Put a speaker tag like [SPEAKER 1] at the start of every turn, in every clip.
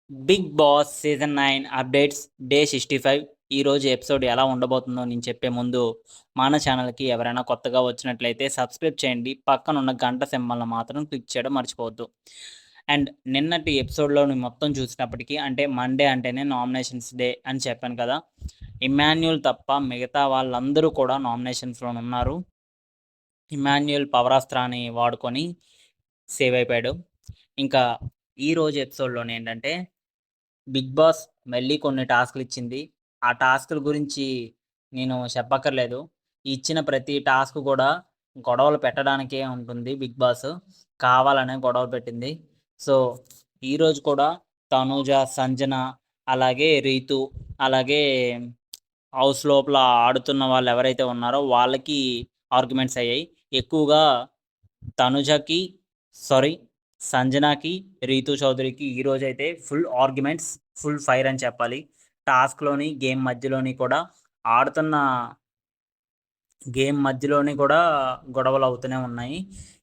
[SPEAKER 1] Big Boss season 9 updates day 65 ఈరోజు episode ఎలా ఉండబోతుందో నేను చెప్పే ముందు మన ఛానల్కి ఎవరైనా కొత్తగా వచ్చినట్లయితే సబ్స్క్రైబ్ చేయండి. పక్కన ఉన్న గంట సింబల్ని మాత్రం క్లిక్ చేయడం మర్చిపోవద్దు. అండ్ నిన్నటి ఎపిసోడ్లో నేను మొత్తం చూసినప్పటికీ అంటే మండే అంటేనే నామినేషన్స్ డే అని చెప్పాను కదా. ఇమాన్యుల్ తప్ప మిగతా వాళ్ళందరూ కూడా నామినేషన్స్లో ఉన్నారు. ఇమాన్యుల్ పవరాస్త్రాన్ని వాడుకొని సేవ్ అయిపోయాడు. ఇంకా ఈరోజు ఎపిసోడ్లోనే ఏంటంటే బిగ్ బాస్ మళ్ళీ కొన్ని టాస్క్లు ఇచ్చింది. ఆ టాస్క్ల గురించి నేను చెప్పక్కర్లేదు. ఇచ్చిన ప్రతి టాస్క్ కూడా గొడవలు పెట్టడానికే ఉంటుంది. బిగ్ బాస్ కావాలనే గొడవలు పెట్టింది. సో ఈరోజు కూడా తనూజ, సంజన, అలాగే రీతు, అలాగే హౌస్ లోపల ఆడుతున్న వాళ్ళు ఎవరైతే ఉన్నారో వాళ్ళకి ఆర్గ్యుమెంట్స్ అయ్యాయి. ఎక్కువగా తనుజకి సారీ సంజనాకి, రీతు చౌదరికి ఈరోజైతే ఫుల్ ఆర్గ్యుమెంట్స్, ఫుల్ ఫైర్ అని చెప్పాలి. టాస్క్‌లోని, గేమ్ మధ్యలోని కూడా గొడవలు అవుతూనే ఉన్నాయి.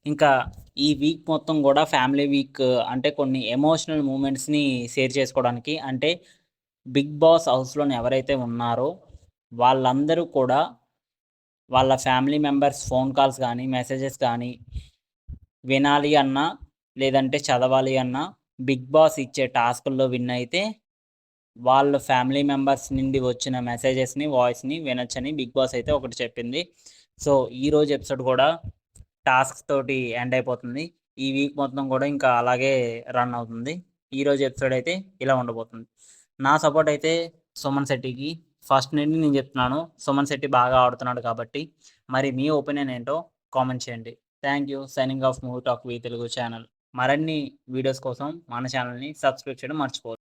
[SPEAKER 1] ఇంకా ఈ వీక్ మొత్తం కూడా ఫ్యామిలీ వీక్ అంటే కొన్ని ఎమోషనల్ మూమెంట్స్‌ని షేర్ చేసుకోవడానికి అంటే బిగ్ బాస్ హౌస్‌లోని ఎవరైతే ఉన్నారో వాళ్ళందరూ కూడా వాళ్ళ ఫ్యామిలీ మెంబర్స్ ఫోన్ కాల్స్ కానీ, మెసేజెస్ కానీ వినాలి అన్నా, లేదంటే చదవాలి అన్నా బిగ్ బాస్ ఇచ్చే టాస్కుల్లో విన్ అయితే వాళ్ళ ఫ్యామిలీ మెంబర్స్ నుండి వచ్చిన మెసేజెస్‌ని, వాయిస్‌ని వినొచ్చని బిగ్ బాస్ అయితే ఒకటి చెప్పింది. సో, ఈరోజు ఎపిసోడ్ కూడా టాస్క్స్ తోటి ఎండ్ అయిపోతుంది. ఈ వీక్ మొత్తం కూడా ఇంకా అలాగే రన్ అవుతుంది. ఈరోజు ఎపిసోడ్ అయితే ఇలా ఉండబోతుంది. నా సపోర్ట్ అయితే సుమన్ శెట్టికి. ఫస్ట్ నుండి నేను చెప్తున్నాను. సుమన్ శెట్టి బాగా ఆడుతున్నాడు కాబట్టి. మరి మీ ఒపీనియన్ ఏంటో కామెంట్ చేయండి. Thank you. Signing off movie talk V Telugu channel. మరిన్ని వీడియోస్ కోసం మన ఛానల్‌ని సబ్స్క్రైబ్ చేయడం మర్చిపోవద్దు.